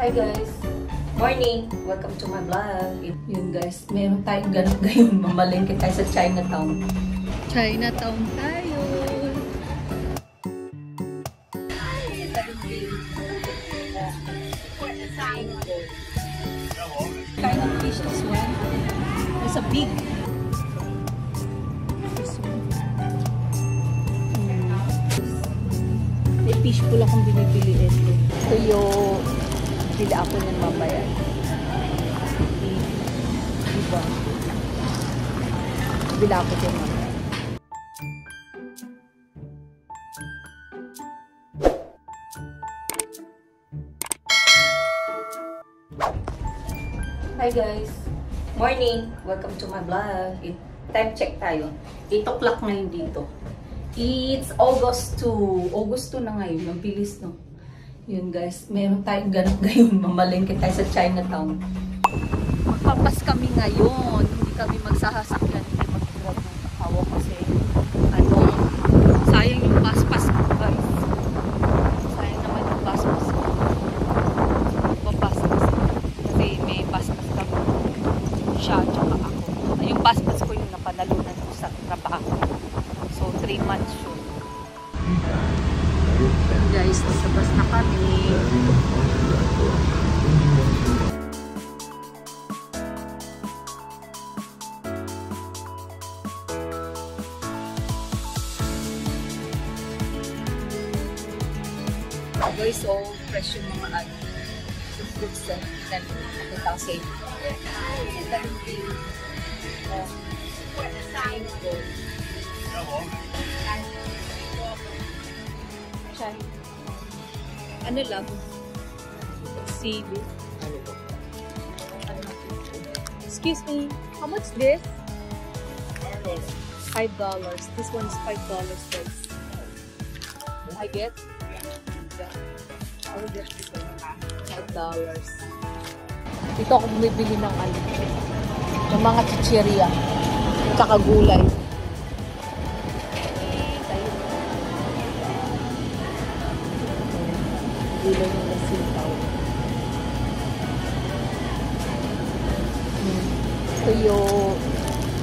Hi guys! Morning! Welcome to my vlog. Yun guys, meron tayong ganap ngayon. Mamalengke tayo sa Chinatown. Chinatown tayo! Kind of fish this one. It's a big. May fish pool akong binibili ito. Ito yung bili ako ng mamaya. Diba? Bili ako din mamaya. Hi guys! Morning! Welcome to my vlog. Time check tayo. 8 o'clock ngayon dito. It's August 2. August 2 na ngayon. Ang bilis, no? Yun guys, meron tayong ganap ngayon. Mamalengke tayo sa Chinatown. Magpapas kami ngayon. Hindi kami magsasakyan. Hindi mag-grab ng kawa kasi sayang yung paspas ko guys. Sayang naman yung paspas ko. Magpapaspas kasi may paspas kami. Siya, tsaka ako. Yung paspas ko yung napanalunan ko sa trabaho. So, 3 months yun. Guys, nasabas na kami. Guys, so fresh yung mga fruits na nakita ko sa inyo. Ano lang? CV. Excuse me, how much this? $5. This one is $5 guys. I get? Yeah. I will get this one. $5. Dito ako bumibili ng ng mga chichirya. Tsaka gulay. Gulay ng lasitaw. Ito yung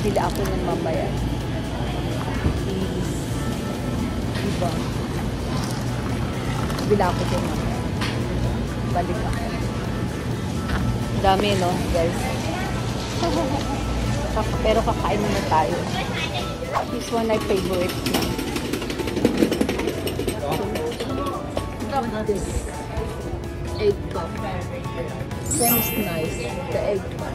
bili ako ng mamaya. Diba? Bili ako din mamaya. Balik ako. Dami, no, guys? Pero kakain na tayo. This one I favorite. This egg puff. Seems nice. The egg puff.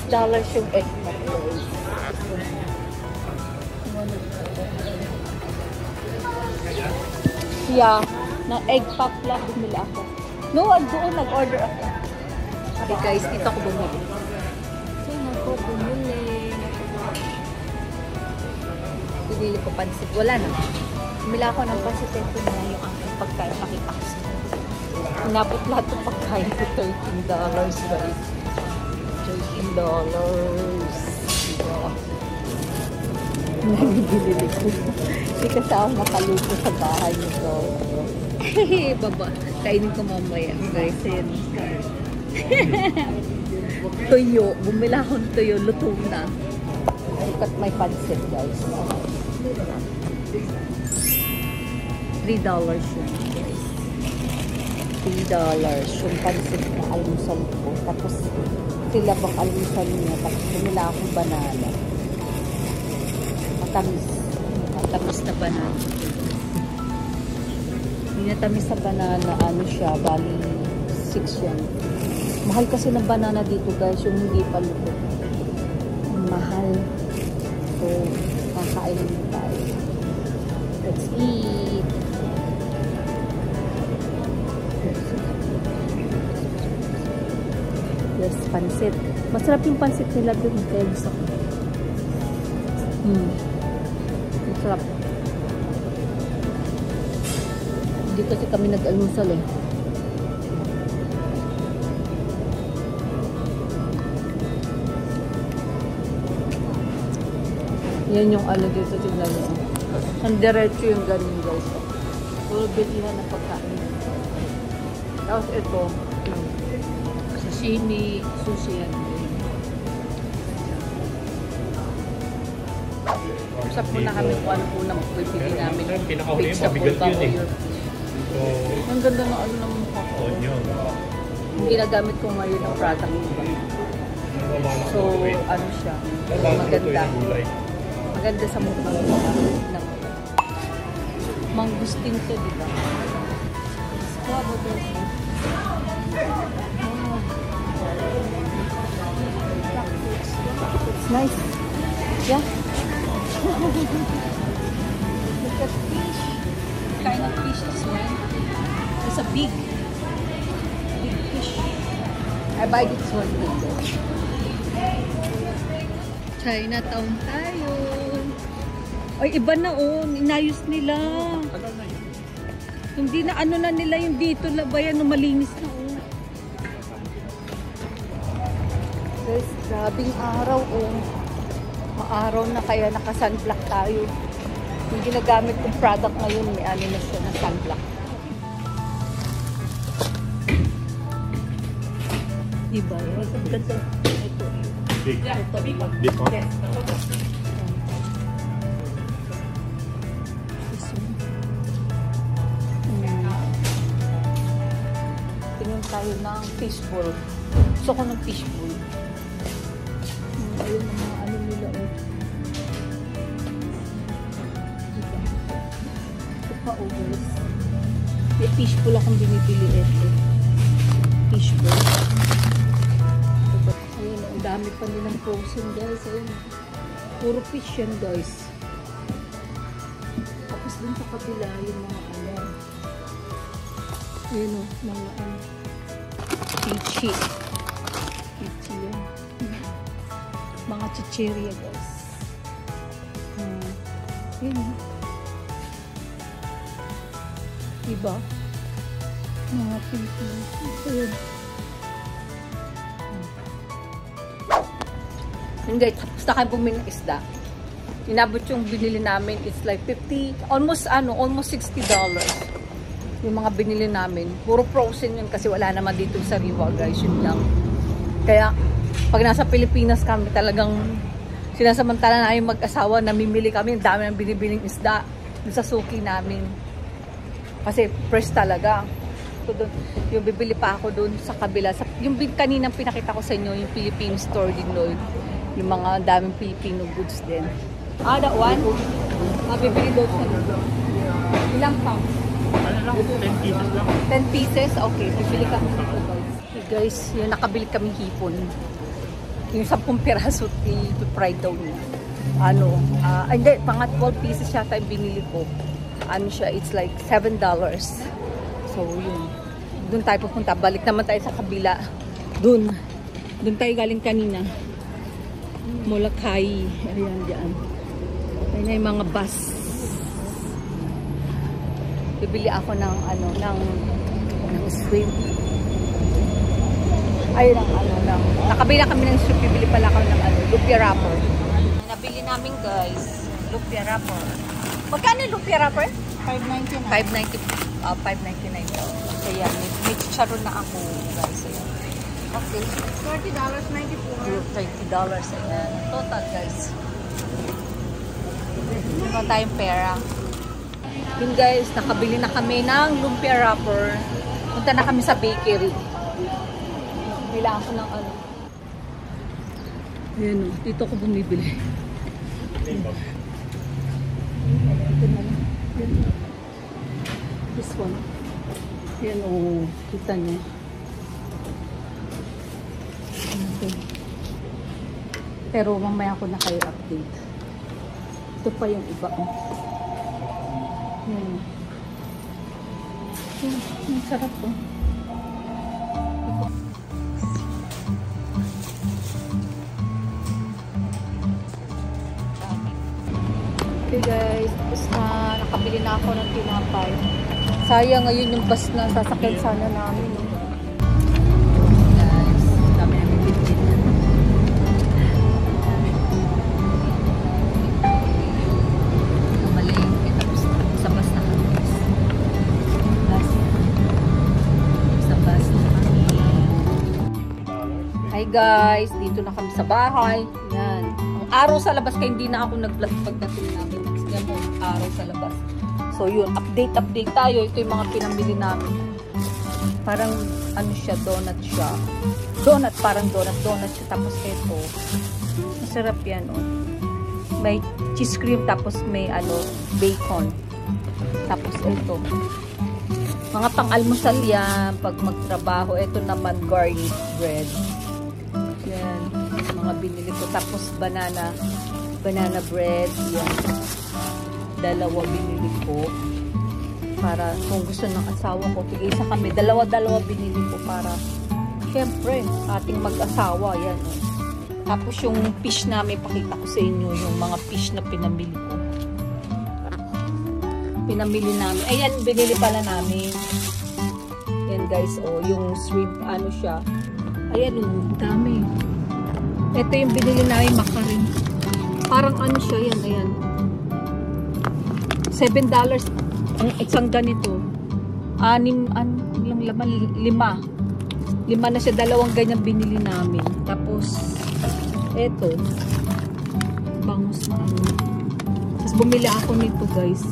$6 yung egg puff. Yeah, ng egg puff lang bumili ako. No, doon nag-order ako. Okay guys, dito ako bumili. Bibili ko pansit. Wala na. Bumili ako ng pansit. Ito na yung aking pagkain. Pakita ko sa inabot lahat ng pagkain ko. $13 guys. $13. Diba? Nabibili ko. Hindi kasi ako makaluto sa bahay nito. Baba. Kainin ko mamaya. Guys, yun. Tuyo. Bumili ako ng tuyo. Luto na. Look at my pansit guys. $3 yun. $3 yung pansit na almusal ko. Tapos sila bang almusal niya. Tapos bumili akong banana. Matamis. Matamis na banana. Hindi na tamis sa banana. Ano siya? Bali 6 yan. Mahal kasi ng banana dito guys. Yung hindi pa luto. Mahal. So, kakain na tayo. Let's eat. Yes, pansit. Masarap yung pansit nila dun. Kaya gusto ko. Masarap. Hindi kasi kami nag-almusal eh. Yan yung dito. Tignan nyo. Ang diretso yung ganun guys. Puro bilihan ng pagkain. Tapos ito, Sashimi, sushi yan. Usap po na kami kung ano po na magpipili namin. Pinakahuli yung Vegetable mabigat ba yun o eh. your So, ang ganda ng ano ng mukha ko. onion. Yung ginagamit ko ngayon ng product ko. So, ano siya, maganda. Maganda sa mukha ko. Mangustin to, di ba? It's nice. Yeah. Look at fish. What kind of fish is man? It's a big fish. I buy this one dito. Chinatown tayo. Ay, iba na oh. Inayos nila. Hindi na ano na nila yung dito. Labayan, malinis na oh. Guys, grabing araw oh. Maaraw na kaya naka-sunblock tayo. Yung ginagamit kong product ngayon, may ano na siya na sunblock. Diba? Ang ganda. Ito. Big. Ito. Big one? Yes. This one. Tingnan tayo ng fishbowl. Gusto ko ng fishbowl. Ayun ang mga ano nila. Diba? Ito pa guys. May fishbowl akong binibili ito. Fishbowl. Ayun, ang dami pa nilang frozen guys. Ayun. Puro fish yan guys. Tapos dun sa kabila yung mga ano. Ayun o, mga ano. Pichi. Pichi yan. Mga chicheria guys. Ayun o. Diba? Mga Pilipinas. Ayun. Yun guys, tapos na kayo bumili ng isda. Inabot yung binili namin, it's like 50, almost $60. Yung mga binili namin. Puro frozen yun kasi wala naman dito sa Riwa guys, yun lang. Kaya, pag nasa Pilipinas kami talagang sinasamantala na yung mag-asawa, namimili kami, ang dami ng binibiling isda dun sa suki namin. Kasi fresh talaga. So, dun, yung bibili pa ako dun sa kabila. Yung kaninang pinakita ko sa inyo, yung Philippine store din doon. Yung mga daming Filipino goods din. Ah, that one? Bibili doon sa ilang pounds? Ano lang? 10 pieces lang. 10 pieces? Okay, bibili kami dito guys. Okay guys, yung nakabili kami hipon. Yung 10 piraso, i-fry daw niya. Ano, hindi, pang 12 pieces yata yung binili ko. Ano siya, it's like $7. So, yun. Doon tayo pupunta. Balik naman tayo sa kabila. Doon tayo galing kanina. Molokai. Ayan, dyan. Ayan na yung mga bus. Bibili ako ng, ano, ng shrimp. Ayun ang, nakabili na kami ng shrimp. Bibili pala ako ng, lumpia wrapper. Nabili namin, guys. Lumpia wrapper. Magkano yung lumpia wrapper? $5.99. $5.99 daw. So, yan. May chicharon na ako, guys. Ayan. Okay. $30.94. Ayan. Total, guys. Ito tayong pera. Yun, guys. Nakabili na kami ng lumpia wrapper. Punta na kami sa bakery. Bilang ako ng ano. Ayan o. Dito ko bumibili. Dito na lang. This one. Yan o. Kita niya. Okay. Pero mamaya ko na kayo update. Ito pa yung iba. Yan. Yan. Ang sarap po. Okay guys, tapos na nakabili na ako ng tinapay. Sayang ngayon yung bus na sasakyan sana namin. Guys, dami namin bibili. Mali, tapos sa bus na kami. Sa bus na kami. guys, dito na kami sa bahay. Yan. Ang araw sa labas, kaya hindi na ako nag-vlog pagdating namin. Yan mo, araw sa labas. So yun, update tayo. Ito yung mga pinamili namin. Parang ano siya, donut siya. Parang donut siya. Tapos ito, masarap yan, oh. May cheese cream, tapos may bacon. Tapos ito, mga pang-almusal yan pag magtrabaho. Ito naman garlic bread. Yan, mga binili ko. Tapos banana bread. Yan, dalawa binili ko para kung gusto ng asawa ko, tig-isa kami, dalawa binili ko para syempre ating mag-asawa. Yan, oh. Tapos yung fish namin, pakita ko sa inyo yung mga fish na pinamili ko. Pinamili namin. Ayan, binili pala namin. Ayan guys, oh, yung shrimp, ano siya. Ayan, oh, dami. Ito yung binili namin, makarin. Parang ano siya, yan, ayan. $7 ang isang ganito. 5 na siya, dalawang ganyan binili namin. Tapos, eto, bangus na ano. Tapos bumili ako nito guys.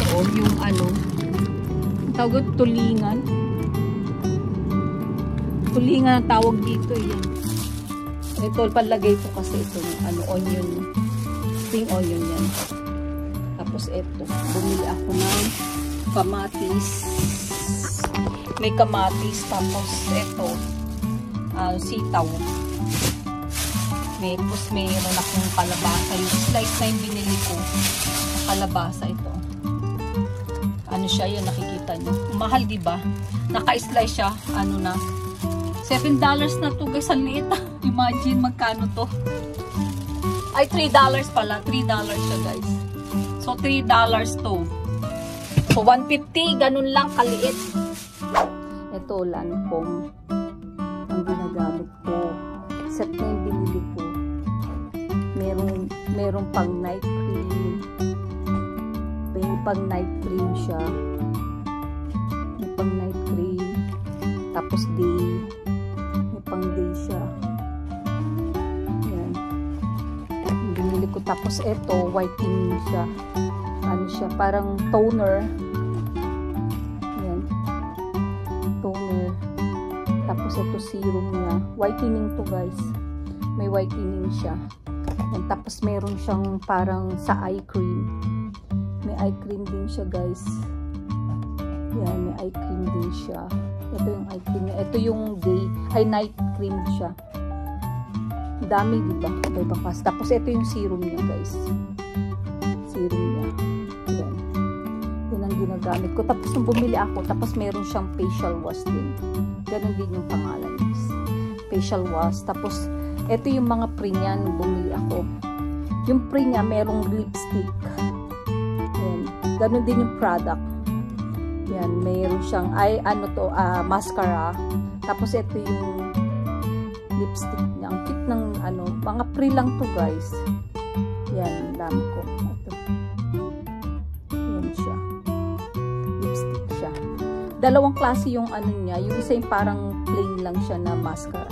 Ito, yung tawag tulingan. Tulingan ang tawag dito, yan. Ito, palagay ko kasi itong onion. Spring onion yan. Tapos ito, bumili ako ng kamatis. May kamatis. Tapos ito, sitaw. Tapos mayroon akong kalabasa. Yung slice na yung binili ko. Kalabasa ito. Ano siya, yan nakikita nyo. Mahal, diba? Naka-slice siya. Ano na. $7 na to guys. Ang liit. Imagine magkano to. Ay, $3 pala. $3 siya guys. So, $3 to. So, $150. Ganun lang kaliit. Ito, Lancome. Ang ginagamit ko. Set na yung binili ko. Merong pang night cream. May pang night cream siya. May pang night cream. Tapos day. May pang day siya. Yan. Binili ko. Tapos ito, whitening siya. Ano siya? Parang toner. Yan. Toner. Tapos ito serum niya. Whitening to guys. May whitening siya. And tapos meron siyang parang sa eye cream. May eye cream din siya guys. Yan, may eye cream din siya. Ito yung eye cream niya. Ito yung night cream siya. Dami, diba? Tapos ito yung serum niya guys. Serum niya. Yan. Yan ang ginagamit ko. Tapos nung bumili ako, tapos meron siyang facial wash din. Ganon din yung pangalan guys. Facial wash. Tapos ito yung mga pre niya nung bumili ako. Yung pre niya, merong lipstick. Yan. Ganon din yung product. Yan. Meron siyang, mascara. Tapos ito yung lipstick niya. Ang cute ng, mga pre lang to guys. Yan. Dami ko. Ito. Yan siya. Lipstick siya. Dalawang klase yung niya. Yung isa yung parang plain lang siya na mascara.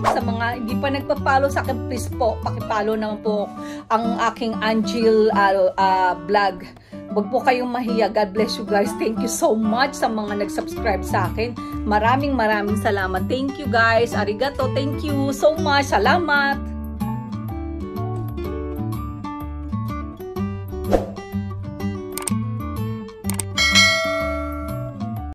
Sa mga hindi pa nagpa-follow sa akin, please po, paki-follow naman po ang aking Angel vlog. Huwag po kayong mahiya. God bless you guys. Thank you so much sa mga nag-subscribe sa akin. Maraming salamat. Thank you guys. Arigato. Thank you so much. Salamat.